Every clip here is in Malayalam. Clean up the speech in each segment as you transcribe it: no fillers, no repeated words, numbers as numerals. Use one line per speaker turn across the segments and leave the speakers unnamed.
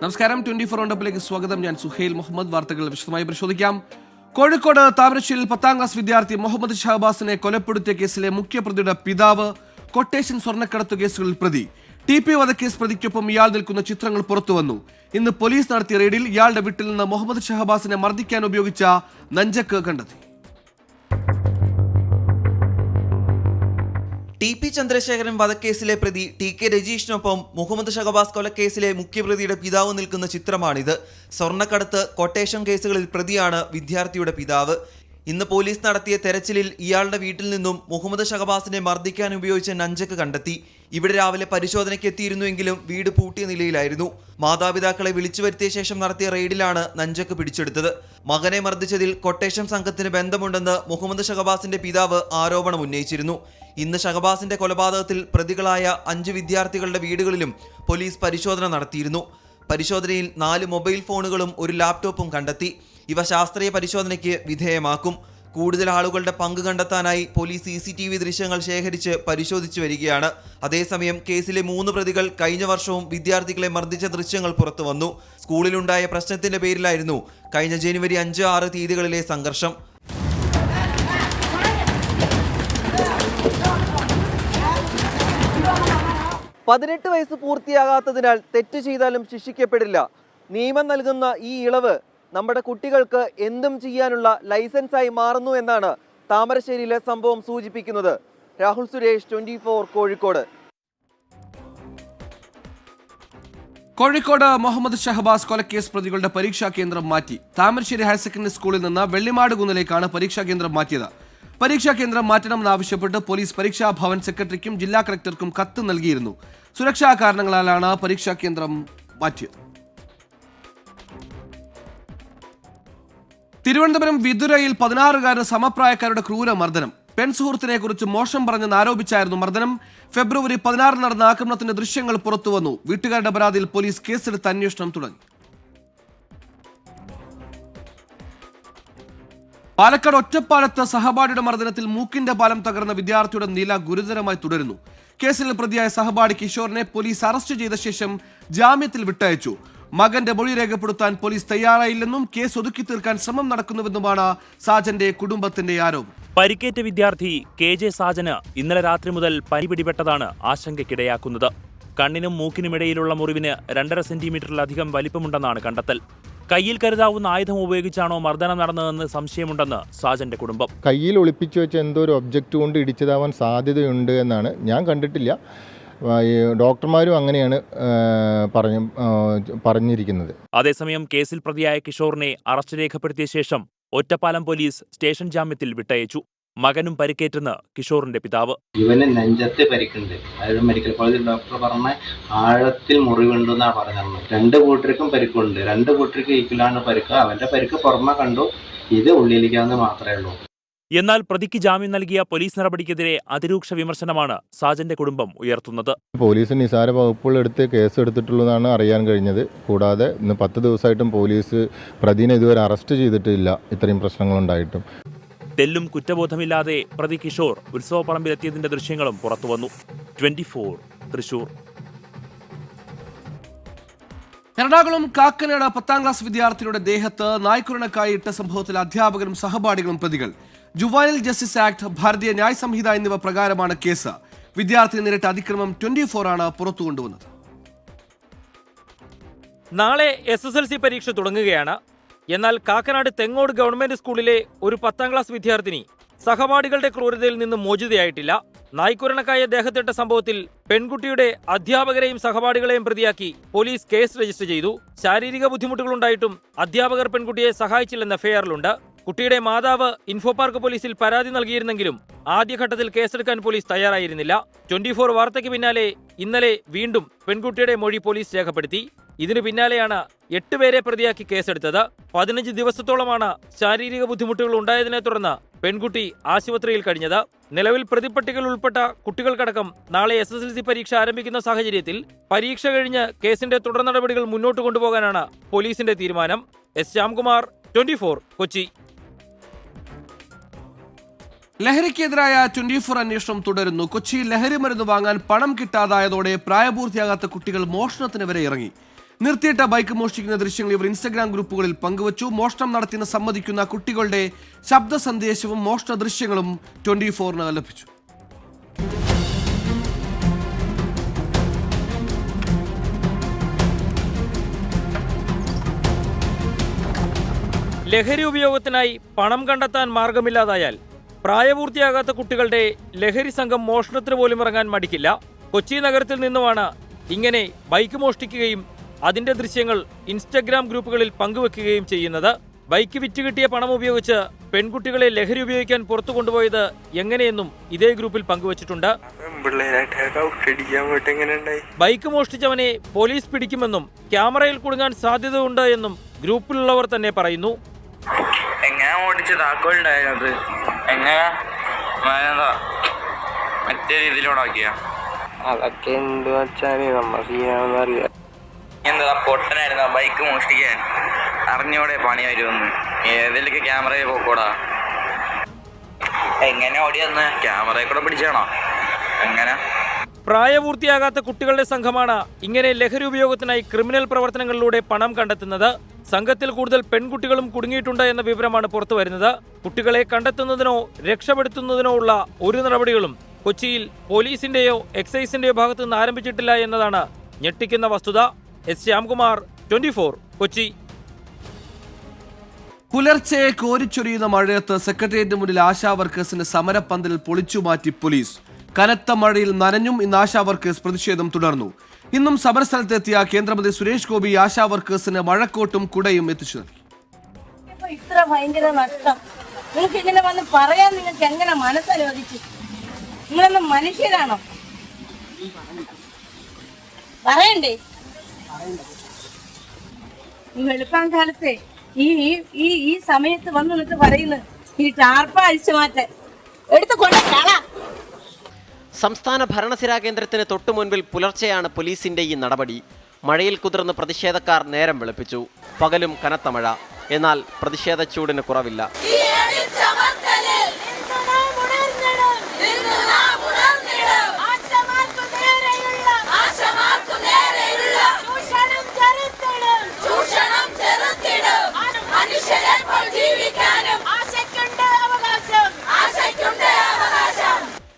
നമസ്കാരം. 24 റൗണ്ടപ്പിലേക്ക് സ്വാഗതം. ഞാൻ സുഹൈൽ മുഹമ്മദ്. വാർത്തകൾ വിശദമായി പരിശോധിക്കാം. കോഴിക്കോട് താമരശ്ശേരിയിൽ 10ാം ക്ലാസ് വിദ്യാർത്ഥി മുഹമ്മദ് ഷഹബാസിനെ കൊലപ്പെടുത്തിയ കേസിലെ മുഖ്യപ്രതിയുടെ പിതാവ് കൊട്ടേഷൻ സ്വർണ്ണക്കടത്ത് കേസുകളിൽ പ്രതി. TP വധക്കേസ് പ്രതിക്കൊപ്പം ഇയാൾ നിൽക്കുന്ന ചിത്രങ്ങൾ പുറത്തുവന്നു. ഇന്ന് പോലീസ് നടത്തിയ റെയ്ഡിൽ ഇയാളുടെ വീട്ടിൽ നിന്ന് മുഹമ്മദ് ഷഹബാസിനെ മർദ്ദിക്കാൻ ഉപയോഗിച്ച നഞ്ചക്ക് കണ്ടെത്തി.
TP ചന്ദ്രശേഖരൻ വധക്കേസിലെ പ്രതി TK രജീഷിനൊപ്പം മുഹമ്മദ് ഷഹബാസ് കൊലക്കേസിലെ മുഖ്യപ്രതിയുടെ പിതാവ് നിൽക്കുന്ന ചിത്രമാണിത്. സ്വർണ്ണക്കടത്ത്, കൊട്ടേഷൻ കേസുകളിൽ പ്രതിയാണ് വിദ്യാർത്ഥിയുടെ പിതാവ്. ഇന്ന് പോലീസ് നടത്തിയ തെരച്ചിലിൽ ഇയാളുടെ വീട്ടിൽ നിന്നും മുഹമ്മദ് ഷഹബാസിനെ മർദ്ദിക്കാൻ ഉപയോഗിച്ച നഞ്ചക്ക് കണ്ടെത്തി. ഇവിടെ രാവിലെ പരിശോധനയ്ക്ക് എത്തിയിരുന്നുവെങ്കിലും വീട് പൂട്ടിയ നിലയിലായിരുന്നു. മാതാപിതാക്കളെ വിളിച്ചു വരുത്തിയ ശേഷം നടത്തിയ റെയ്ഡിലാണ് നഞ്ചക്ക് പിടിച്ചെടുത്തത്. മകനെ മർദ്ദിച്ചതിൽ കൊട്ടേഷൻ സംഘത്തിന് ബന്ധമുണ്ടെന്ന് മുഹമ്മദ് ഷഹബാസിന്റെ പിതാവ് ആരോപണം ഉന്നയിച്ചിരുന്നു. ഇന്ന് ഷഹബാസിന്റെ കൊലപാതകത്തിൽ പ്രതികളായ 5 വിദ്യാർത്ഥികളുടെ വീടുകളിലും പോലീസ് പരിശോധന നടത്തിയിരുന്നു. പരിശോധനയിൽ 4 മൊബൈൽ ഫോണുകളും ഒരു ലാപ്ടോപ്പും കണ്ടെത്തി. ഇവ ശാസ്ത്രീയ പരിശോധനയ്ക്ക് വിധേയമാക്കും. കൂടുതൽ ആളുകളുടെ പങ്ക് കണ്ടെത്താനായി പോലീസ് CCTV ദൃശ്യങ്ങൾ ശേഖരിച്ച് പരിശോധിച്ചു വരികയാണ്. അതേസമയം കേസിലെ 3 പ്രതികൾ കഴിഞ്ഞ വർഷവും വിദ്യാർത്ഥികളെ മർദ്ദിച്ച ദൃശ്യങ്ങൾ പുറത്തുവന്നു. സ്കൂളിലുണ്ടായ പ്രശ്നത്തിന്റെ പേരിലായിരുന്നു കഴിഞ്ഞ ജനുവരി 5, 6 തീയതികളിലെ സംഘർഷം.
പതിനെട്ട് വയസ്സ് പൂർത്തിയാകാത്തതിനാൽ തെറ്റ് ചെയ്താലും ശിക്ഷിക്കപ്പെടില്ല. നിയമം നൽകുന്ന ഈ ഇളവ് നമ്മുടെ കുട്ടികൾക്ക് എന്തും ചെയ്യാനുള്ള ലൈസൻസായി മാറുന്നു എന്നാണ് താമരശ്ശേരിയിലെ സംഭവം സൂചിപ്പിക്കുന്നത്. രാഹുൽ സുരേഷ്, 24 കോഴിക്കോട്.
കോഴിക്കോട് മുഹമ്മദ് ഷഹബാസ് കൊലക്കേസ് പ്രതികളുടെ പരീക്ഷാ കേന്ദ്രം മാറ്റി. താമരശ്ശേരി ഹയർ സെക്കൻഡറി സ്കൂളിൽ നിന്ന് വെള്ളിമാട് കുന്നിലേക്കാണ് പരീക്ഷാ കേന്ദ്രം മാറ്റിയത്. പരീക്ഷാ കേന്ദ്രം മാറ്റണമെന്നാവശ്യപ്പെട്ട് പോലീസ് പരീക്ഷാ ഭവൻ സെക്രട്ടറിക്കും ജില്ലാ കളക്ടർക്കും കത്ത് നൽകിയിരുന്നു. സുരക്ഷാ കാരണങ്ങളാലാണ് പരീക്ഷാ കേന്ദ്രം മാറ്റിയത്. തിരുവനന്തപുരം വിതുരയിൽ 16-കാരന് സമപ്രായക്കാരുടെ ക്രൂരമർദ്ദനം. പെൺസുഹൃത്തിനെ കുറിച്ച് മോശം പറഞ്ഞെന്ന് ആരോപിച്ചായിരുന്നു മർദ്ദനം. ഫെബ്രുവരി 16 നടന്ന ആക്രമണത്തിന്റെ ദൃശ്യങ്ങൾ പുറത്തുവന്നു. വീട്ടുകാരുടെ പരാതിയിൽ പോലീസ് കേസെടുത്ത് അന്വേഷണം തുടങ്ങി. പാലക്കാട് ഒറ്റപ്പാലത്ത് സഹപാഠിയുടെ മർദ്ദനത്തിൽ മൂക്കിന്റെ പാലം തകർന്ന വിദ്യാർത്ഥിയുടെ നില ഗുരുതരമായി തുടരുന്നു. കേസിൽ പ്രതിയായ സഹപാഠി കിഷോറിനെ പോലീസ് അറസ്റ്റ് ചെയ്ത ശേഷം ജാമ്യത്തിൽ വിട്ടയച്ചു. മകന്റെ മൊഴി രേഖപ്പെടുത്താൻ പോലീസ് തയ്യാറായില്ലെന്നും കേസ് ഒതുക്കി തീർക്കാൻ ശ്രമം നടക്കുന്നുവെന്നുമാണ് സാജന്റെ കുടുംബത്തിന്റെ ആരോപണം.
പരിക്കേറ്റ വിദ്യാർത്ഥി KJ സാജന് ഇന്നലെ രാത്രി മുതൽ പനി പിടിപെട്ടതാണ് ആശങ്കയ്ക്കിടയാക്കുന്നത്. കണ്ണിനും മൂക്കിനുമിടയിലുള്ള മുറിവിന് 2.5 സെന്റിമീറ്ററിലധികം വലിപ്പമുണ്ടെന്നാണ് കണ്ടെത്തൽ. കയ്യിൽ കരുതാവുന്ന ആയുധം ഉപയോഗിച്ചാണോ മർദ്ദനം നടന്നതെന്ന് സംശയമുണ്ടെന്ന് സാജന്റെ കുടുംബം.
കയ്യിൽ ഒളിപ്പിച്ചു വെച്ച എന്തോ ഒരു ഒബ്ജക്റ്റ് കൊണ്ട് ഇടിച്ചതാവാൻ സാധ്യതയുണ്ട് എന്നാണ്. ഞാൻ കണ്ടിട്ടില്ല. ഡോക്ടർമാരും അങ്ങനെയാണ് പറഞ്ഞിരിക്കുന്നത്.
അതേസമയം കേസിൽ പ്രതിയായ കിഷോറിനെ അറസ്റ്റ് രേഖപ്പെടുത്തിയ ശേഷം ഒറ്റപ്പാലം പോലീസ് സ്റ്റേഷൻ ജാമ്യത്തിൽ വിട്ടയച്ചു. മകനും പരിക്കേറ്റെന്ന് കിഷോറിന്റെ പിതാവ്.
ഇവന് നെഞ്ചത്ത് പരിക്കുണ്ട്. അതായത് മെഡിക്കൽ കോളേജിൽ ഡോക്ടർ പറഞ്ഞ ആഴത്തിൽ മുറിവുണ്ടെന്നാണ് പറഞ്ഞത്. 2 കൂട്ടർക്കും പരിക്കുണ്ട്. 2 കൂട്ടർക്ക് ഈക്വലാണ് പരിക്ക്. അവന്റെ പരിക്ക് പുറമെ കണ്ടു, ഇത് ഉള്ളിലേക്കാന്ന് മാത്രമേ ഉള്ളൂ.
എന്നാൽ പ്രതിക്ക് ജാമ്യം നൽകിയ പോലീസ് നടപടിക്കെതിരെ അതിരൂക്ഷ വിമർശനമാണ് സാജന്റെ കുടുംബം ഉയർത്തുന്നത്.
പോലീസ് നിസാര വകുപ്പുകൾ എടുത്ത് കേസ് എടുത്തിട്ടുള്ളതാണ് അറിയാൻ കഴിഞ്ഞത്. കൂടാതെ ഇന്ന് 10 ദിവസമായിട്ടും പോലീസ് പ്രതിനെ ഇതുവരെ അറസ്റ്റ് ചെയ്തിട്ടില്ല. ഇത്രയും പ്രശ്നങ്ങളുണ്ടായിട്ടും
തെല്ലും കുറ്റബോധമില്ലാതെ പ്രതി കിഷോർ ഉത്സവപ്പറമ്പിലെത്തിയതിന്റെ ദൃശ്യങ്ങളും പുറത്തുവന്നു. 24 തൃശൂർ.
എറണാകുളം കാക്കനാട് 10ാം ക്ലാസ് വിദ്യാർത്ഥിയുടെ ദേഹത്ത് നായ്ക്കുരണക്കായി ഇട്ട സംഭവത്തിൽ അധ്യാപകരും സഹപാഠികളും പ്രതികൾ. ജുവൈനൽ ജസ്റ്റിസ് ആക്ട്, ഭാരതീയ ന്യായ സംഹിത എന്നിവ പ്രകാരമാണ് കേസ്. വിദ്യാർത്ഥി നേരിട്ട അതിക്രമം 24 ആണ് പുറത്തു കൊണ്ടുവന്നത്.
നാളെ SSLC പരീക്ഷ തുടങ്ങുകയാണ്. എന്നാൽ കാക്കനാട് തെങ്ങോട് ഗവൺമെന്റ് സ്കൂളിലെ ഒരു 10ാം ക്ലാസ് വിദ്യാർത്ഥിനി സഹപാഠികളുടെ ക്രൂരതയിൽ നിന്ന് മോചിതയായിട്ടില്ല. നായ്ക്കുരണക്കായ ദേഹത്തിട്ട സംഭവത്തിൽ പെൺകുട്ടിയുടെ അധ്യാപകരെയും സഹപാഠികളെയും പ്രതിയാക്കി പോലീസ് കേസ് രജിസ്റ്റർ ചെയ്തു. ശാരീരിക ബുദ്ധിമുട്ടുകളുണ്ടായിട്ടും അധ്യാപകർ പെൺകുട്ടിയെ സഹായിച്ചില്ലെന്ന എഫ്ഐആറിലുണ്ട്. കുട്ടിയുടെ മാതാവ് ഇൻഫോപാർക്ക് പോലീസിൽ പരാതി നൽകിയിരുന്നെങ്കിലും ആദ്യഘട്ടത്തിൽ കേസെടുക്കാൻ പോലീസ് തയ്യാറായിരുന്നില്ല. 24 വാർത്തയ്ക്ക് പിന്നാലെ ഇന്നലെ വീണ്ടും പെൺകുട്ടിയുടെ മൊഴി പോലീസ് രേഖപ്പെടുത്തി. ഇതിനു പിന്നാലെയാണ് 8 പേരെ പ്രതിയാക്കി കേസെടുത്തത്. 15 ദിവസത്തോളമാണ് ശാരീരിക ബുദ്ധിമുട്ടുകൾ ഉണ്ടായതിനെ തുടർന്ന് പെൺകുട്ടി ആശുപത്രിയിൽ കഴിഞ്ഞത്. നിലവിൽ പ്രതിപ്പട്ടികയിൽ ഉൾപ്പെട്ട കുട്ടികൾക്കടക്കം നാളെ SSLC പരീക്ഷ ആരംഭിക്കുന്ന സാഹചര്യത്തിൽ പരീക്ഷ കഴിഞ്ഞ് കേസിന്റെ തുടർ നടപടികൾ മുന്നോട്ട് കൊണ്ടുപോകാനാണ് പോലീസിന്റെ തീരുമാനം. S. ശ്യാംകുമാർ, 24 കൊച്ചി.
ലഹരിക്കെതിരായ 24 അന്വേഷണം തുടരുന്നു. കൊച്ചിയിൽ ലഹരി മരുന്ന് വാങ്ങാൻ പണം കിട്ടാതായതോടെ പ്രായപൂർത്തിയാകാത്ത കുട്ടികൾ മോഷണത്തിന് വരെ ഇറങ്ങി. നിർത്തിയിട്ട ബൈക്ക് മോഷ്ടിക്കുന്ന ദൃശ്യങ്ങൾ ഇവർ ഇൻസ്റ്റഗ്രാം ഗ്രൂപ്പുകളിൽ പങ്കുവച്ചു. മോഷണം നടത്തിയെന്ന് സമ്മതിക്കുന്ന കുട്ടികളുടെ ശബ്ദ സന്ദേശവും മോഷണ ദൃശ്യങ്ങളും 24-ന് ലഭിച്ചു.
ലഹരി ഉപയോഗത്തിനായി പണം കണ്ടെത്താൻ മാർഗമില്ലാതായാൽ പ്രായപൂർത്തിയാകാത്ത കുട്ടികളുടെ ലഹരി സംഘം മോഷണത്തിന് പോലും ഇറങ്ങാൻ മടിക്കില്ല. കൊച്ചി നഗരത്തിൽ നിന്നുമാണ് ഇങ്ങനെ ബൈക്ക് മോഷ്ടിക്കുകയും അതിന്റെ ദൃശ്യങ്ങൾ ഇൻസ്റ്റഗ്രാം ഗ്രൂപ്പുകളിൽ പങ്കുവെക്കുകയും ചെയ്യുന്നത്. ബൈക്ക് വിറ്റ് കിട്ടിയ പണം ഉപയോഗിച്ച് പെൺകുട്ടികളെ ലഹരി ഉപയോഗിക്കാൻ പുറത്തു കൊണ്ടുപോയത് എങ്ങനെയെന്നും ഇതേ ഗ്രൂപ്പിൽ പങ്കുവച്ചിട്ടുണ്ട്. ബൈക്ക് മോഷ്ടിച്ചവനെ പോലീസ് പിടിക്കുമെന്നും ക്യാമറയിൽ കുടുങ്ങാൻ സാധ്യതയുണ്ട് എന്നും ഗ്രൂപ്പിലുള്ളവർ തന്നെ പറയുന്നു.
എങ്ങനെ ഓടിച്ച് താക്കോലുണ്ടായിരുന്നത് എങ്ങനെ മറ്റേ രീതിയിലോടാക്കിയ അതൊക്കെ എന്ത് വെച്ചാല് നമ്മൾ ചെയ്യാമെന്നറിയാം. എന്താ പൊട്ടനായിരുന്നു ബൈക്ക് മോഷ്ടിക്കാൻ അറിഞ്ഞോടെ പണി വരുമെന്ന് ഏതിലൊക്കെ ക്യാമറയിൽ പോക്കോടാ. എങ്ങനെ ഓടിയെന്ന് ക്യാമറയിൽ കൂടെ പിടിച്ചാണോ എങ്ങനെ?
പ്രായപൂർത്തിയാകാത്ത കുട്ടികളുടെ സംഘമാണ് ഇങ്ങനെ ലഹരി ഉപയോഗത്തിനായി ക്രിമിനൽ പ്രവർത്തനങ്ങളിലൂടെ പണം കണ്ടെത്തുന്നത്. സംഘത്തിൽ കൂടുതൽ പെൺകുട്ടികളും കുടുങ്ങിയിട്ടുണ്ട് എന്ന വിവരമാണ് പുറത്തുവരുന്നത്. കുട്ടികളെ കണ്ടെത്തുന്നതിനോ രക്ഷപ്പെടുത്തുന്നതിനോ ഉള്ള ഒരു നടപടികളും കൊച്ചിയിൽ പോലീസിന്റെയോ എക്സൈസിന്റെയോ ഭാഗത്തു നിന്ന് ആരംഭിച്ചിട്ടില്ല എന്നതാണ് ഞെട്ടിക്കുന്ന വസ്തുത. എസ് ശ്യാംകുമാർ, 24, കൊച്ചി.
പുലർച്ചെ കോരിച്ചൊരിയുന്ന മഴയത്ത് സെക്രട്ടേറിയറ്റിന് മുന്നിൽ ആശാ വർക്കേഴ്സിന്റെ സമരപ്പന്തൽ പൊളിച്ചുമാറ്റി പോലീസ്. കനത്ത മഴയിൽ നനഞ്ഞും ഇന്ന് ആശാ വർക്കേഴ്സ് പ്രതിഷേധം തുടർന്നു. ഇന്നും സമരസ്ഥലത്തെത്തിയ കേന്ദ്രമന്ത്രി സുരേഷ് ഗോപി ആശാ വർക്കേഴ്സിന് മഴക്കോട്ടും കുടയും എത്തിച്ചു നൽകി.
ഇത്ര ഭയങ്കര നഷ്ടം നിങ്ങൾക്ക് ഇങ്ങനെ വന്ന് പറയാൻ നിങ്ങൾക്ക് എങ്ങനെ മനസ്സലോചിച്ചു? നിങ്ങളൊന്നും മനുഷ്യരാണോ? പറയണ്ടേ? ഈ വെളുപ്പാൻ കാലത്തെ ഈ സമയത്ത് വന്ന് നിന്നിട്ട് പറയുന്നു ഈ ടാർപ്പ അഴിച്ചു മാറ്റാൻ എടുത്തുകൊണ്ട് കളാ.
സംസ്ഥാന ഭരണസിരാ കേന്ദ്രത്തിന് തൊട്ടു മുൻപിൽ പുലർച്ചെയാണ് പോലീസിന്റെ ഈ നടപടി. മഴയിൽ കുതിർന്ന് പ്രതിഷേധക്കാർ നേരം വെളുപ്പിച്ചു. പകലും കനത്ത മഴ. എന്നാൽ പ്രതിഷേധ ചൂടിന് കുറവില്ല.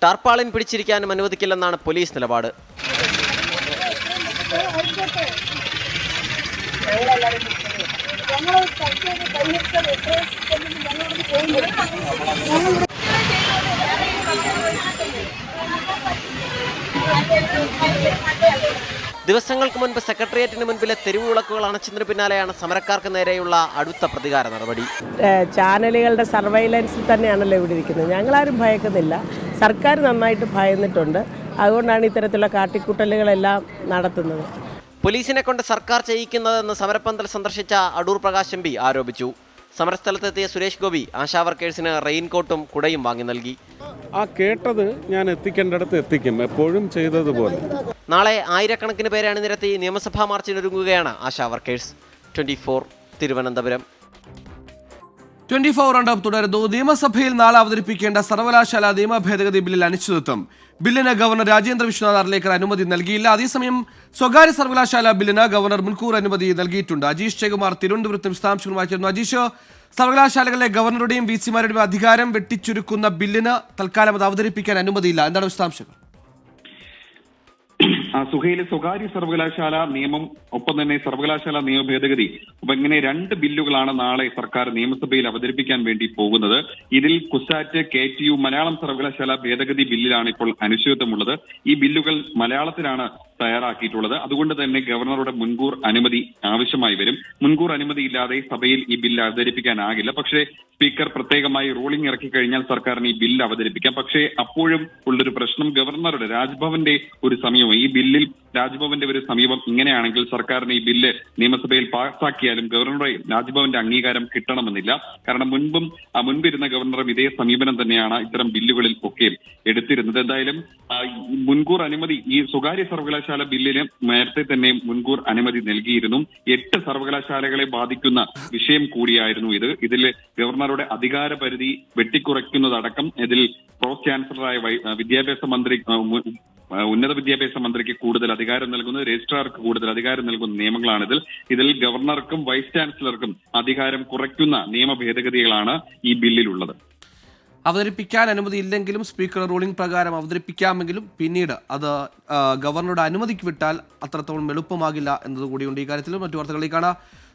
ടാർപ്പാളിൻ പിടിച്ചിരിക്കാനും അനുവദിക്കില്ലെന്നാണ് പോലീസ് നിലപാട്. ദിവസങ്ങൾക്ക് മുൻപ് സെക്രട്ടേറിയറ്റിന് മുൻപിലെ തെരുവുവിളക്കുകൾ അണച്ചതിന് പിന്നാലെയാണ് സമരക്കാർക്ക് നേരെയുള്ള അടുത്ത പ്രതികാര നടപടി.
ചാനലുകളുടെ സർവൈലൻസിൽ തന്നെയാണല്ലോ ഇവിടെ ഇരിക്കുന്നത്. ഞങ്ങളാരും ഭയക്കുന്നില്ല. സർക്കാർ നന്നായിട്ട് ഭയന്നിട്ടുണ്ട്. അതുകൊണ്ടാണ് ഇത്തരത്തിലുള്ള കാട്ടിക്കൂട്ടലുകളെല്ലാം നടത്തുന്നത്.
പോലീസിനെ കൊണ്ട് സർക്കാർ ചെയ്യിക്കുന്നതെന്ന് സമരപ്പന്തൽ സന്ദർശിച്ച അടൂർ പ്രകാശ് എം പി ആരോപിച്ചു. സമരസ്ഥലത്തെത്തിയ സുരേഷ് ഗോപി ആശാ വർക്കേഴ്സിന് റെയിൻകോട്ടും കുടയും വാങ്ങി നൽകി.
ആ കേട്ടത് ഞാൻ എത്തിക്കേണ്ടടുത്ത് എത്തിക്കും, എപ്പോഴും ചെയ്തതുപോലെ.
നാളെ ആയിരക്കണക്കിന് പേരെ അണിനിരത്തി നിയമസഭാ മാർച്ചിനൊരുങ്ങുകയാണ് ആശാ വർക്കേഴ്സ്. 24, തിരുവനന്തപുരം.
24 റൗണ്ടപ്പ് തുടരുന്നു. നിയമസഭയിൽ നാളെ അവതരിപ്പിക്കേണ്ട സർവകലാശാല നിയമ ഭേദഗതി ബില്ലിൽ അനിശ്ചിതത്വം. ബില്ലിന് ഗവർണർ രാജേന്ദ്ര വിശ്വനാഥ് അർലേക്കർ അനുമതി നൽകിയില്ല. അതേസമയം സ്വകാര്യ സർവകലാശാല ബില്ലിന് ഗവർണർ മുൻകൂർ അനുമതി നൽകിയിട്ടുണ്ട്. അജീഷ് ജയകുമാർ തിരുവനന്തപുരത്ത് വിശദാംശങ്ങളുമായി ചേർന്നു. അജീഷ്, സർവകലാശാലകളിലെ ഗവർണറുടെയും വിസിമാരുടെയും അധികാരം വെട്ടിച്ചുരുക്കുന്ന ബില്ലിന് തൽക്കാലം അത് അവതരിപ്പിക്കാൻ അനുമതിയില്ല. എന്താണ് വിശദാംശങ്ങൾ?
സുഹൈൽ, സ്വകാര്യ സർവകലാശാല നിയമം ഒപ്പം തന്നെ സർവകലാശാല നിയമ ഭേദഗതി അപ്പൊ ഇങ്ങനെ രണ്ട് ബില്ലുകളാണ് നാളെ സർക്കാർ നിയമസഭയിൽ അവതരിപ്പിക്കാൻ വേണ്ടി പോകുന്നത്. ഇതിൽ കുസാറ്റ്, KTU, മലയാളം സർവകലാശാല ഭേദഗതി ബില്ലിലാണ് ഇപ്പോൾ അനിശ്ചിതത്വമുള്ളത്. ഈ ബില്ലുകൾ മലയാളത്തിലാണ് തയ്യാറാക്കിയിട്ടുള്ളത്. അതുകൊണ്ട് തന്നെ ഗവർണറുടെ മുൻകൂർ അനുമതി ആവശ്യമായി വരും. മുൻകൂർ അനുമതി ഇല്ലാതെ സഭയിൽ ഈ ബില്ല് അവതരിപ്പിക്കാനാകില്ല. പക്ഷേ സ്പീക്കർ പ്രത്യേകമായി റൂളിംഗ് ഇറക്കി കഴിഞ്ഞാൽ സർക്കാരിന് ഈ ബില്ല് അവതരിപ്പിക്കാം. പക്ഷേ അപ്പോഴും ഉള്ളൊരു പ്രശ്നം ഗവർണറുടെ രാജ്ഭവന്റെ ഒരു സമീപം, ഈ ബില്ലിൽ രാജ്ഭവന്റെ ഒരു സമീപം ഇങ്ങനെയാണെങ്കിൽ സർക്കാരിന് ഈ ബില്ല് നിയമസഭയിൽ പാസാക്കിയാലും ഗവർണറുടെ രാജ്ഭവന്റെ അംഗീകാരം കിട്ടണമെന്നില്ല. കാരണം മുൻപിരുന്ന ഗവർണറും ഇതേ സമീപനം തന്നെയാണ് ഇത്തരം ബില്ലുകളിൽ ഒക്കെ എടുത്തിരുന്നത്. എന്തായാലും മുൻകൂർ അനുമതി ഈ സ്വകാര്യ സർവകലാശാല ബില്ലിന് നേരത്തെ തന്നെ മുൻകൂർ അനുമതി നൽകിയിരുന്നു. 8 സർവകലാശാലകളെ ബാധിക്കുന്ന വിഷയം കൂടിയായിരുന്നു ഇത്. ഇതിൽ ഗവർണറുടെ അധികാര പരിധി വെട്ടിക്കുറയ്ക്കുന്നതടക്കം ഇതിൽ പ്രോസ് ചാൻസലറായ വിദ്യാഭ്യാസ മന്ത്രി ഉന്നത വിദ്യാഭ്യാസ മന്ത്രിക്ക് സെക്രട്ടറിക്ക് കൂടുതൽ അധികാരം നൽകുന്നു, രജിസ്ട്രാർക്ക് കൂടുതൽ അധികാരം നൽകുന്ന നിയമങ്ങളാണിതിൽ. ഇതിൽ ഗവർണർക്കും വൈസ് ചാൻസലർക്കും അധികാരം കുറയ്ക്കുന്ന നിയമ ഭേദഗതികളാണ് ഈ ബില്ലിലുള്ളത്.
അവതരിപ്പിക്കാൻ അനുമതിയില്ലെങ്കിലും സ്പീക്കർ റൂളിംഗ് പ്രകാരം അവതരിപ്പിക്കാമെങ്കിലും പിന്നീട് അത് ഗവർണറുടെ അനുമതിക്ക് വിട്ടാൽ അത്രത്തോളം എളുപ്പമാകില്ല എന്നതുകൂടിയുണ്ട്. ഈ കാര്യത്തിലും മറ്റു വാർത്തകളിലേക്കാണ്.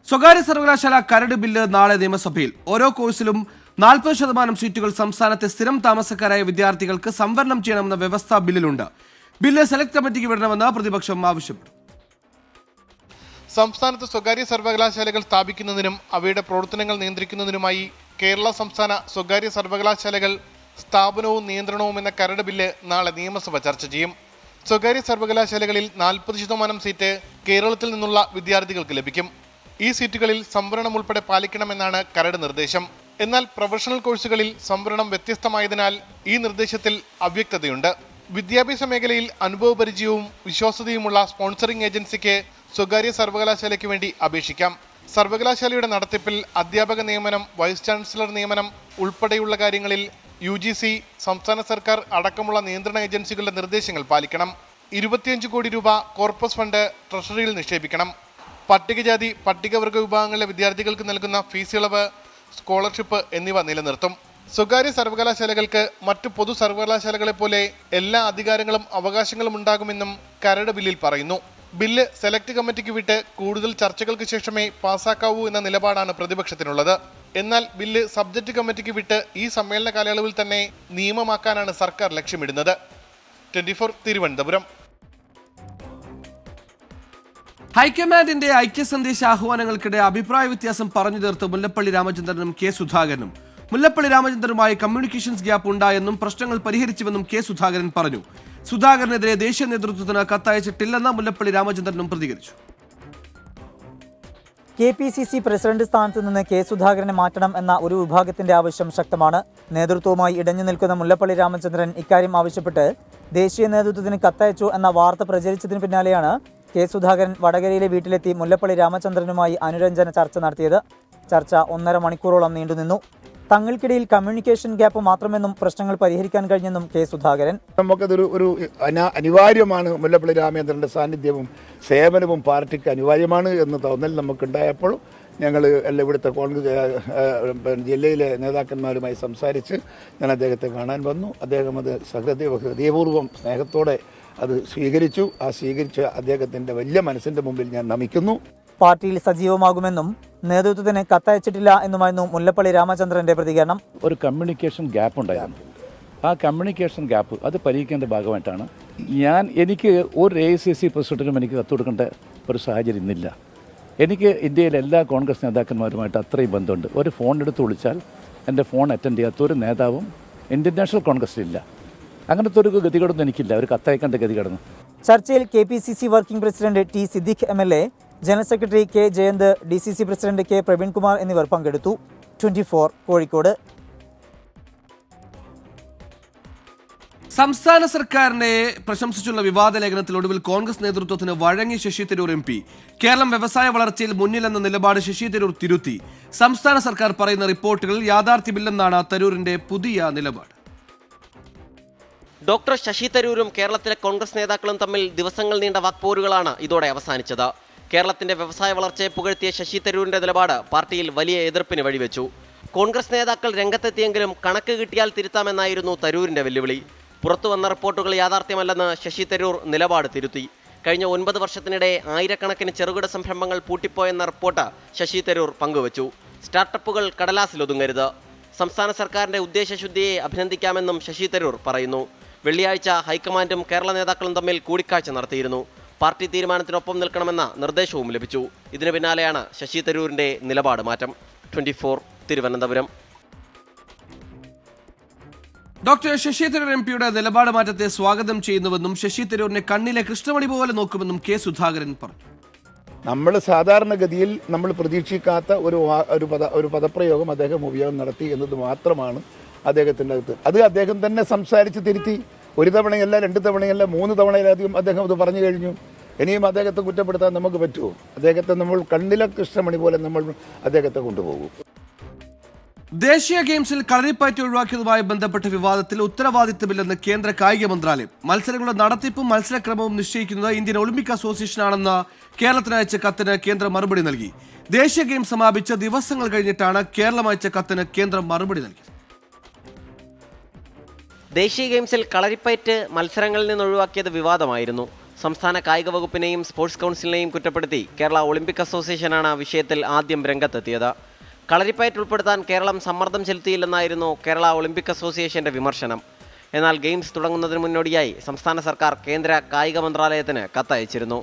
സ്വകാര്യ സർവകലാശാല കരട് ബില്ല് നാളെ നിയമസഭയിൽ. ഓരോ കോഴ്സിലും 40% സീറ്റുകൾ സംസ്ഥാനത്തെ സ്ഥിരം താമസക്കാരായ വിദ്യാർത്ഥികൾക്ക് സംവരണം ചെയ്യണമെന്ന വ്യവസ്ഥ ബില്ലിലുണ്ട്. ബില്ല് സെലക്ട് കമ്മിറ്റിക്ക് വിടണമെന്ന് പ്രതിപക്ഷം ആവശ്യപ്പെട്ടു.
സംസ്ഥാനത്ത് സ്വകാര്യ സർവകലാശാലകൾ സ്ഥാപിക്കുന്നതിനും അവയുടെ പ്രവർത്തനങ്ങൾ നിയന്ത്രിക്കുന്നതിനുമായി കേരള സംസ്ഥാന സ്വകാര്യ സർവകലാശാലകൾ സ്ഥാപനവും നിയന്ത്രണവും എന്ന കരട് ബില്ല് നാളെ നിയമസഭ ചർച്ച ചെയ്യും. സ്വകാര്യ സർവകലാശാലകളിൽ 40% സീറ്റ് കേരളത്തിൽ നിന്നുള്ള വിദ്യാർത്ഥികൾക്ക് ലഭിക്കും. ഈ സീറ്റുകളിൽ സംവരണം ഉൾപ്പെടെ പാലിക്കണമെന്നാണ് കരട് നിർദ്ദേശം. എന്നാൽ പ്രൊഫഷണൽ കോഴ്സുകളിൽ സംവരണം വ്യത്യസ്തമായതിനാൽ ഈ നിർദ്ദേശത്തിൽ അവ്യക്തതയുണ്ട്. വിദ്യാഭ്യാസ മേഖലയിൽ അനുഭവപരിചയവും വിശ്വാസ്യതയുമുള്ള സ്പോൺസറിംഗ് ഏജൻസിക്ക് സ്വകാര്യ സർവകലാശാലയ്ക്ക് വേണ്ടി അപേക്ഷിക്കാം. സർവകലാശാലയുടെ നടത്തിപ്പിൽ അധ്യാപക നിയമനം, വൈസ് ചാൻസലർ നിയമനം ഉൾപ്പെടെയുള്ള കാര്യങ്ങളിൽ UGC, സംസ്ഥാന സർക്കാർ അടക്കമുള്ള നിയന്ത്രണ ഏജൻസികളുടെ നിർദ്ദേശങ്ങൾ പാലിക്കണം. 25 കോടി രൂപ കോർപ്പസ് ഫണ്ട് ട്രഷറിയിൽ നിക്ഷേപിക്കണം. പട്ടികജാതി പട്ടികവർഗ വിഭാഗങ്ങളിലെ വിദ്യാർത്ഥികൾക്ക് നൽകുന്ന ഫീസ് ഇളവ്, സ്കോളർഷിപ്പ് എന്നിവ നിലനിർത്തും. സ്വകാര്യ സർവകലാശാലകൾക്ക് മറ്റു പൊതു സർവകലാശാലകളെ പോലെ എല്ലാ അധികാരങ്ങളും അവകാശങ്ങളും ഉണ്ടാകുമെന്നും കരട് ബില്ലിൽ പറയുന്നു. ബില്ല് സെലക്ട് കമ്മിറ്റിക്ക് വിട്ട് കൂടുതൽ ചർച്ചകൾക്ക് ശേഷമേ പാസ്സാക്കാവൂ എന്ന നിലപാടാണ് പ്രതിപക്ഷത്തിനുള്ളത്. എന്നാൽ ബില്ല് സബ്ജക്ട് കമ്മിറ്റിക്ക് വിട്ട് ഈ സമ്മേളന കാലയളവിൽ തന്നെ നിയമമാക്കാനാണ് സർക്കാർ ലക്ഷ്യമിടുന്നത്. 24 തിരുവനന്തപുരം.
ഹൈക്കമാൻഡിന്റെ ഐക്യസന്ദേശ ആഹ്വാനങ്ങൾക്കിടെ അഭിപ്രായ വ്യത്യാസം പറഞ്ഞു തീർത്ത് മുല്ലപ്പള്ളി രാമചന്ദ്രനും കെ സുധാകരനും. മുല്ലപ്പള്ളി രാമചന്ദ്രനുമായി കമ്മ്യൂണിക്കേഷൻസ് ഗ്യാപ്പ് ഉണ്ടായെന്നും പ്രശ്നങ്ങൾ പരിഹരിച്ചുവെന്നും കെ സുധാകരൻ പറഞ്ഞു. സുധാകരനെതിരെ ദേശീയ നേതൃത്വത്തിന് കത്തയച്ചിട്ടില്ലെന്ന് മുല്ലപ്പള്ളി രാമചന്ദ്രനും പ്രതികരിച്ചു.
KPCC പ്രസിഡന്റ് സ്ഥാനത്ത് നിന്ന് കെ സുധാകരനെ മാറ്റണം എന്ന ഒരു വിഭാഗത്തിന്റെ ആവശ്യം ശക്തമാണ്. നേതൃത്വവുമായി ഇടഞ്ഞു നിൽക്കുന്ന മുല്ലപ്പള്ളി രാമചന്ദ്രൻ ഇക്കാര്യം ആവശ്യപ്പെട്ട് ദേശീയ നേതൃത്വത്തിന് കത്തയച്ചു എന്ന വാർത്ത പ്രചരിച്ചതിന് പിന്നാലെയാണ് കെ സുധാകരൻ വടകരയിലെ വീട്ടിലെത്തി മുല്ലപ്പള്ളി രാമചന്ദ്രനുമായി അനുരഞ്ജന ചർച്ച നടത്തിയത്. ചർച്ച 1.5 മണിക്കൂറോളം നീണ്ടുനിന്നു. തങ്ങൾക്കിടയിൽ കമ്മ്യൂണിക്കേഷൻ ഗ്യാപ്പ് മാത്രമെന്നും പ്രശ്നങ്ങൾ പരിഹരിക്കാൻ കഴിഞ്ഞെന്നും കെ സുധാകരൻ.
നമുക്കതൊരു അനിവാര്യമാണ്. മുല്ലപ്പള്ളി രാമചന്ദ്രൻ്റെ സാന്നിധ്യവും സേവനവും പാർട്ടിക്ക് അനിവാര്യമാണ് എന്ന് തോന്നൽ നമുക്കുണ്ടായപ്പോൾ ഞങ്ങൾ എല്ലാം ഇവിടുത്തെ കോൺഗ്രസ് ജില്ലയിലെ നേതാക്കന്മാരുമായി സംസാരിച്ച് ഞാൻ അദ്ദേഹത്തെ കാണാൻ വന്നു. അദ്ദേഹം അത് ഹൃദയപൂർവ്വം സ്നേഹത്തോടെ അത് സ്വീകരിച്ചു. ആ സ്വീകരിച്ച അദ്ദേഹത്തിൻ്റെ വലിയ മനസ്സിൻ്റെ മുമ്പിൽ ഞാൻ നമിക്കുന്നു.
പാർട്ടിയിൽ സജീവമാകുമെന്നും നേതൃത്വത്തിന് കത്തയച്ചിട്ടില്ല എന്നുമായിരുന്നു മുല്ലപ്പള്ളി രാമചന്ദ്രന്റെ പ്രതികരണം.
ഒരു കമ്മ്യൂണിക്കേഷൻ ഗ്യാപ്പ് ഉണ്ടായിരുന്നു. ആ കമ്മ്യൂണിക്കേഷൻ ഗ്യാപ്പ് അത് പരിഹരിക്കേണ്ട ഭാഗമായിട്ടാണ് എനിക്ക് ഒരു AICC പ്രസിഡന്റിനും എനിക്ക് കത്ത് കൊടുക്കേണ്ട ഒരു സാഹചര്യം ഇന്നില്ല. എനിക്ക് ഇന്ത്യയിലെ എല്ലാ കോൺഗ്രസ് നേതാക്കന്മാരുമായിട്ട് അത്രയും ബന്ധമുണ്ട്. ഒരു ഫോൺ എടുത്ത് വിളിച്ചാൽ എൻ്റെ ഫോൺ അറ്റൻഡ് ചെയ്യാത്ത ഒരു നേതാവും ഇന്ത്യൻ നാഷണൽ കോൺഗ്രസിലില്ല. അങ്ങനത്തെ ഒരു ഗതികേടൊന്നും എനിക്കില്ല, ഒരു കത്തയക്കേണ്ട ഗതികേടൊന്നും.
ചർച്ചയിൽ KPCC working president T Siddique MLA, general secretary K Jayanth, DCC president K Praveenkumar എന്നിവർ പങ്കെടുത്തു. 24 കോഴിക്കോട്.
സംസ്ഥാന സർക്കാരിനെ പ്രശംസിച്ചുള്ള വിവാദ ലേഖനത്തിൽ ഒടുവിൽ കോൺഗ്രസ് നേതൃത്വത്തിന് വഴങ്ങി ശശി തരൂർ MP. കേരളം വ്യവസായ വളർച്ചയിൽ മുന്നിലെന്ന നിലപാട് ശശി തരൂർ തിരുത്തി. സംസ്ഥാന സർക്കാർ പറയുന്ന റിപ്പോർട്ടുകളിൽ യാഥാർത്ഥ്യമില്ലെന്നാണ് തരൂരിന്റെ പുതിയ നിലപാട്.
ഡോക്ടർ ശശി തരൂരും കേരളത്തിലെ കോൺഗ്രസ് നേതാക്കളും തമ്മിൽ ദിവസങ്ങൾ നീണ്ട വാക്പോരുകളാണ് ഇതോടെ അവസാനിച്ചത്. കേരളത്തിന്റെ വ്യവസായ വളർച്ചയെ പുകഴ്ത്തിയ ശശി തരൂരിന്റെ നിലപാട് പാർട്ടിയിൽ വലിയ എതിർപ്പിന് വഴിവെച്ചു. കോൺഗ്രസ് നേതാക്കൾ രംഗത്തെത്തിയെങ്കിലും കണക്ക് കിട്ടിയാൽ തിരുത്താമെന്നായിരുന്നു തരൂരിന്റെ വെല്ലുവിളി. പുറത്തുവന്ന റിപ്പോർട്ടുകൾ യാഥാർത്ഥ്യമല്ലെന്ന് ശശി തരൂർ നിലപാട് തിരുത്തി. കഴിഞ്ഞ 9 വർഷത്തിനിടെ ആയിരക്കണക്കിന് ചെറുകിട സംരംഭങ്ങൾ പൂട്ടിപ്പോയെന്ന റിപ്പോർട്ട് ശശി തരൂർ പങ്കുവച്ചു. സ്റ്റാർട്ടപ്പുകൾ കടലാസിലൊതുങ്ങരുത്. സംസ്ഥാന സർക്കാരിന്റെ ഉദ്ദേശശുദ്ധിയെ അഭിനന്ദിക്കാമെന്നും ശശി തരൂർ പറയുന്നു. വെള്ളിയാഴ്ച ഹൈക്കമാൻഡും കേരള നേതാക്കളും തമ്മിൽ കൂടിക്കാഴ്ച നടത്തിയിരുന്നു. പാർട്ടി തീരുമാനത്തിനൊപ്പം നിൽക്കണമെന്ന നിർദ്ദേശവും ലഭിച്ചു. ഇതിനു പിന്നാലെയാണ് ശശി തരൂരിന്റെ നിലപാട് മാറ്റം. 24 തിരുവനന്തപുരം.
ഡോക്ടർ ശശി തരൂർ MPയുടെ നിലപാട് മാറ്റത്തെ സ്വാഗതം ചെയ്യുന്നുവെന്നും ശശി തരൂരിനെ കണ്ണിലെ കൃഷ്ണമണി പോലെ നോക്കുമെന്നും കെ സുധാകരൻ പറഞ്ഞു.
നമ്മൾ സാധാരണഗതിയിൽ നമ്മൾ പ്രതീക്ഷിക്കാത്ത ഒരു പദപ്രയോഗം അദ്ദേഹം ഉപയോഗം നടത്തി എന്നത് മാത്രമാണ് അദ്ദേഹത്തിൻ്റെ അകത്ത്. അത് അദ്ദേഹം തന്നെ സംസാരിച്ച് തിരുത്തി. 1 തവണയല്ല 2 തവണയല്ല 3 തവണയിലധികം അദ്ദേഹം അത് പറഞ്ഞു കഴിഞ്ഞു. ഇനിയും അദ്ദേഹത്തെ കുറ്റപ്പെടുത്താൻ നമുക്ക് പറ്റുമോ? അദ്ദേഹത്തെ നമ്മൾ കണ്ണിലെ കൃഷ്ണമണി പോലെ നമ്മൾ അദ്ദേഹത്തെ കൊണ്ടുപോകും.
ദേശീയ ഗെയിംസിൽ കളരിപ്പയറ്റ് ഒഴിവാക്കിയതുമായി ബന്ധപ്പെട്ട വിവാദത്തിൽ ഉത്തരവാദിത്തമില്ലെന്ന് കേന്ദ്ര കായിക മന്ത്രാലയം. മത്സരങ്ങളുടെ നടത്തിപ്പും മത്സരക്രമവും നിശ്ചയിക്കുന്നത് ഇന്ത്യൻ ഒളിമ്പിക് അസോസിയേഷനാണെന്ന് കേരളത്തിന് അയച്ച കത്തിന് കേന്ദ്രം മറുപടി നൽകി. ദേശീയ ഗെയിംസ് സമാപിച്ച് ദിവസങ്ങൾ കഴിഞ്ഞിട്ടാണ് കേരളം അയച്ച കത്തിന് കേന്ദ്രം മറുപടി നൽകിയത്.
ദേശീയ ഗെയിംസിൽ കളരിപ്പയറ്റ് മത്സരങ്ങളിൽ നിന്ന് ഒഴിവാക്കിയത് വിവാദമായിരുന്നു. സംസ്ഥാന കായിക വകുപ്പിനെയും സ്പോർട്സ് കൗൺസിലിനെയും കുറ്റപ്പെടുത്തി കേരള ഒളിമ്പിക് അസോസിയേഷനാണ് വിഷയത്തിൽ ആദ്യം രംഗത്തെത്തിയത്. കളരിപ്പയറ്റ് ഉൾപ്പെടുത്താൻ കേരളം സമ്മർദ്ദം ചെലുത്തിയില്ലെന്നായിരുന്നു കേരള ഒളിമ്പിക് അസോസിയേഷന്റെ വിമർശനം. എന്നാൽ ഗെയിംസ് തുടങ്ങുന്നതിന് മുന്നോടിയായി സംസ്ഥാന സർക്കാർ കേന്ദ്ര കായിക മന്ത്രാലയത്തിന് കത്തയച്ചിരുന്നു.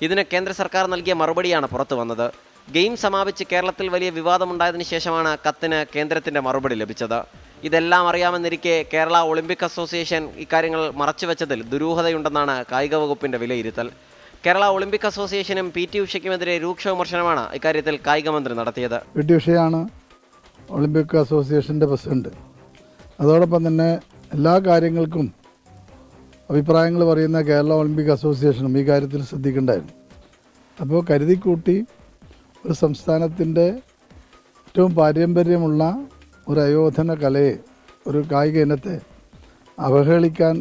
ഇതിന് കേന്ദ്ര സർക്കാർ നൽകിയ മറുപടിയാണ് പുറത്തു വന്നത്. ഗെയിം സമാപിച്ച് കേരളത്തിൽ വലിയ വിവാദമുണ്ടായതിനു ശേഷമാണ് കത്തിന് കേന്ദ്രത്തിന്റെ മറുപടി ലഭിച്ചത്. ഇതെല്ലാം അറിയാമെന്നിരിക്കെ കേരള ഒളിമ്പിക് അസോസിയേഷൻ ഇക്കാര്യങ്ങൾ മറച്ചുവെച്ചതിൽ ദുരൂഹതയുണ്ടെന്നാണ് കായിക വകുപ്പിന്റെ വിലയിരുത്തൽ. കേരള ഒളിമ്പിക് അസോസിയേഷനും PT ഉഷയ്ക്കുമെതിരെ രൂക്ഷ വിമർശനമാണ് ഇക്കാര്യത്തിൽ കായിക മന്ത്രി നടത്തിയത്.
PT ഉഷയാണ് ഒളിമ്പിക് അസോസിയേഷൻ്റെ പ്രസിഡന്റ്. അതോടൊപ്പം തന്നെ എല്ലാ കാര്യങ്ങൾക്കും അഭിപ്രായങ്ങൾ പറയുന്ന കേരള ഒളിമ്പിക് അസോസിയേഷനും ഈ കാര്യത്തിൽ ശ്രദ്ധിക്കേണ്ടായിരുന്നു. അപ്പോൾ കരുതിക്കൂട്ടി ഒരു സംസ്ഥാനത്തിൻ്റെ ഏറ്റവും പാരമ്പര്യമുള്ള ഒരു അയോധന കലയെ, ഒരു കായിക ഇനത്തെ അവഹേളിക്കാൻ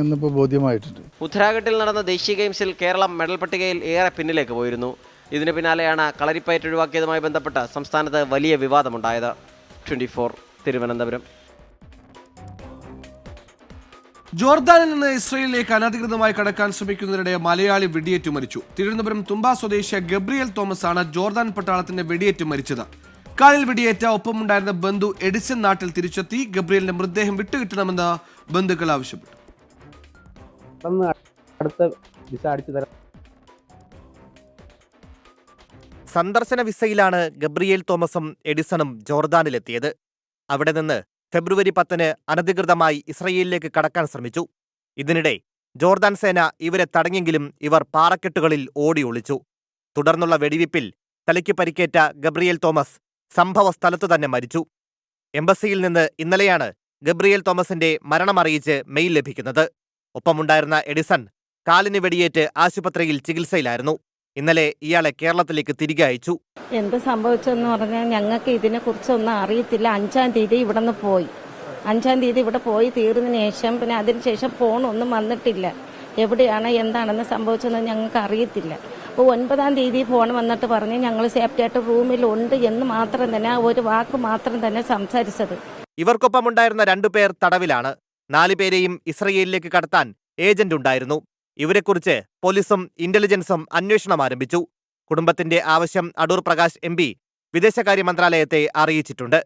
എന്നിപ്പോൾ ബോധ്യമായിട്ടുണ്ട്.
ഉത്തരാഖണ്ഡിൽ നടന്ന ദേശീയ ഗെയിംസിൽ കേരളം മെഡൽ പട്ടികയിൽ ഏറെ പിന്നിലേക്ക് പോയിരുന്നു. ഇതിന് പിന്നാലെയാണ് കളരിപ്പയറ്റ് ഒഴിവാക്കിയതുമായി ബന്ധപ്പെട്ട് സംസ്ഥാനത്ത് വലിയ വിവാദമുണ്ടായത്. 24 തിരുവനന്തപുരം.
ജോർദാനിൽ നിന്ന് ഇസ്രയേലിലേക്ക് അനധികൃതമായി കടക്കാൻ ശ്രമിക്കുന്നതിനിടെ മലയാളി വെടിയേറ്റു മരിച്ചു. തിരുവനന്തപുരം തുമ്പ സ്വദേശിയ ഗബ്രിയേൽ തോമസ് ആണ് ജോർദാൻ പട്ടാളത്തിന്റെ വെടിയേറ്റ് മരിച്ചത്. കാലിൽ വെടിയേറ്റ ഒപ്പമുണ്ടായിരുന്ന ബന്ധു എഡിസൺ നാട്ടിൽ തിരിച്ചെത്തി. ഗബ്രിയേലിന്റെ മൃതദേഹം വിട്ടുകിട്ടണമെന്ന് ബന്ധുക്കൾ ആവശ്യപ്പെട്ടു.
സന്ദർശന വിസയിലാണ് ഗബ്രിയേൽ തോമസും എഡിസണും ജോർദാനിലെത്തിയത്. അവിടെ നിന്ന് ഫെബ്രുവരി 10 അനധികൃതമായി ഇസ്രയേലിലേക്ക് കടക്കാൻ ശ്രമിച്ചു. ഇതിനിടെ ജോർദാൻ സേന ഇവരെ തടഞ്ഞെങ്കിലും ഇവർ പാറക്കെട്ടുകളിൽ ഓടി ഒളിച്ചു. തുടർന്നുള്ള വെടിവയ്പിൽ തലയ്ക്ക് പരിക്കേറ്റ ഗബ്രിയേൽ തോമസ് സംഭവ സ്ഥലത്തു തന്നെ മരിച്ചു. എംബസിയിൽ നിന്ന് ഇന്നലെയാണ് ഗബ്രിയേൽ തോമസിന്റെ മരണമറിയിച്ച് മെയിൽ ലഭിക്കുന്നത്. ഒപ്പമുണ്ടായിരുന്ന എഡിസൺ കാലിന് വെടിയേറ്റ് ആശുപത്രിയിൽ ചികിത്സയിലായിരുന്നു. ഇന്നലെ ഇയാളെ കേരളത്തിലേക്ക് തിരികെ അയച്ചു.
എന്ത് സംഭവിച്ചെന്ന് പറഞ്ഞാൽ ഞങ്ങൾക്ക് ഇതിനെക്കുറിച്ചൊന്നും അറിയത്തില്ല. 5-ാം തീയതി ഇവിടെ നിന്ന് പോയി. 5-ാം തീയതി ഇവിടെ പോയി തീർന്നതിന് ശേഷം പിന്നെ അതിനുശേഷം ഫോണൊന്നും വന്നിട്ടില്ല. എവിടെയാണ് എന്താണെന്ന് സംഭവിച്ചതെന്ന് ഞങ്ങൾക്ക് അറിയത്തില്ല. അപ്പോൾ 9-ാം തീയതി ഫോൺ വന്നിട്ട് പറഞ്ഞ് ഞങ്ങൾ സേഫ്റ്റിയായിട്ട് റൂമിലുണ്ട് എന്ന് മാത്രം തന്നെ, ആ ഒരു വാക്ക് മാത്രം തന്നെ സംസാരിച്ചത്.
ഇവർക്കൊപ്പമുണ്ടായിരുന്ന 2 പേർ തടവിലാണ്. 4 പേരെയും ഇസ്രയേലിലേക്ക് കടത്താൻ ഏജന്റ് ഉണ്ടായിരുന്നു. ഇവരെക്കുറിച്ച് പോലീസും ഇന്റലിജൻസും അന്വേഷണം ആരംഭിച്ചു. കുടുംബത്തിന്റെ ആവശ്യം അടൂർ പ്രകാശ് MP വിദേശകാര്യ മന്ത്രാലയത്തെ അറിയിച്ചിട്ടുണ്ട്.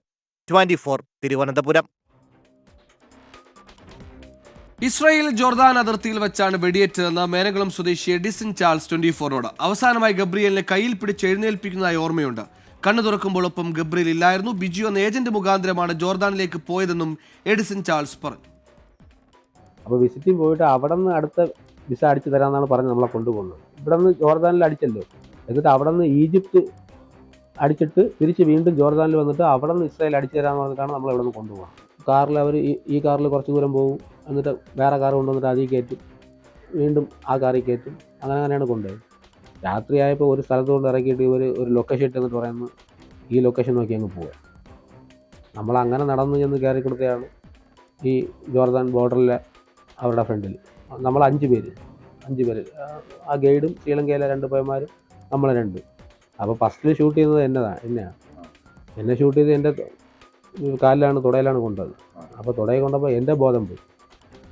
24 തിരുവനന്തപുരം.
ഇസ്രായേൽ ജോർദാൻ അതിർത്തിയിൽ വെച്ചാണ് വെടിയേറ്റതെന്ന് മേനകുളം സ്വദേശി എഡിസൺ ചാൾസ് 24നോട്. അവസാനമായി ഗബ്രിയേലിനെ കയ്യിൽ പിടിച്ച് എഴുന്നേൽപ്പിക്കുന്നതായി ഓർമ്മയുണ്ട്. കണ്ണു തുറക്കുമ്പോൾ ഒപ്പം ഗബ്രിയേൽ ഇല്ലായിരുന്നു. ബിജു എന്ന ഏജന്റ് മുഖാന്തരമാണ് ജോർദാനിലേക്ക് പോയതെന്നും എഡിസൺ ചാൾസ് പറഞ്ഞു.
അപ്പോൾ വിസിറ്റിംഗ് പോയിട്ട് അവിടെ നിന്ന് അടുത്ത വിസ അടിച്ചു തരാമെന്നാണ് പറഞ്ഞ് നമ്മളെ കൊണ്ടുപോകുന്നത്. ഇവിടെ നിന്ന് ജോർദാനിൽ അടിച്ചല്ലോ, എന്നിട്ട് അവിടെ നിന്ന് ഈജിപ്ത് അടിച്ചിട്ട് തിരിച്ച് വീണ്ടും ജോർദാനിൽ വന്നിട്ട് അവിടെ നിന്ന് ഇസ്രായേൽ അടിച്ചു തരാമെന്ന് പറഞ്ഞിട്ടാണ് നമ്മൾ ഇവിടെ നിന്ന് കൊണ്ടുപോകുന്നത്. കാറിൽ അവർ ഈ കാറിൽ കുറച്ച് ദൂരം പോകും, എന്നിട്ട് വേറെ കാർ കൊണ്ടുവന്നിട്ട് അതിൽ കയറ്റും, വീണ്ടും ആ കാറിൽ കയറ്റും, അങ്ങനെയാണ് കൊണ്ടുപോയത്. രാത്രിയായപ്പോൾ ഒരു സ്ഥലത്ത് കൊണ്ട് ഇറക്കിയിട്ട് ഇവർ ഒരു ലൊക്കേഷൻ ഇട്ടെന്നിട്ട് പറയുന്നത് ഈ ലൊക്കേഷൻ നോക്കി അങ്ങ് പോവുക. നമ്മളങ്ങനെ നടന്നു ചെന്ന് കയറി കൊടുത്തതാണ് ഈ ജോർദാൻ ബോർഡറിലെ അവരുടെ ഫ്രണ്ടിൽ. നമ്മൾ 5 പേര്, ആ ഗൈഡും ശ്രീലങ്കയിലെ 2 പയ്യന്മാരും നമ്മൾ 2. അപ്പോൾ ഫസ്റ്റിൽ ഷൂട്ട് ചെയ്യുന്നത് എന്നെ ഷൂട്ട് ചെയ്ത് എൻ്റെ കാലിലാണ്, തുടയിലാണ് കൊണ്ടത്. അപ്പോൾ തുടയിൽ കൊണ്ടപ്പോൾ എൻ്റെ ബോധം പോയി.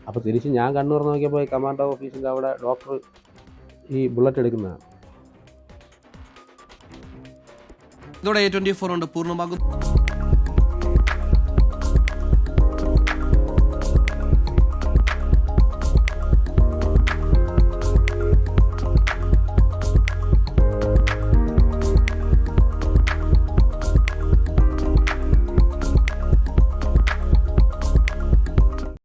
അപ്പോൾ തിരിച്ച് ഞാൻ കണ്ണു തുറന്ന് നോക്കിയപ്പോൾ കമാൻഡോ ഓഫീസിൻ്റെ അവിടെ ഡോക്ടർ ഈ ബുള്ളറ്റ് എടുക്കുന്നതാണ്.
ഇതോടെ 24 കൊണ്ട് പൂർണ്ണമാകും.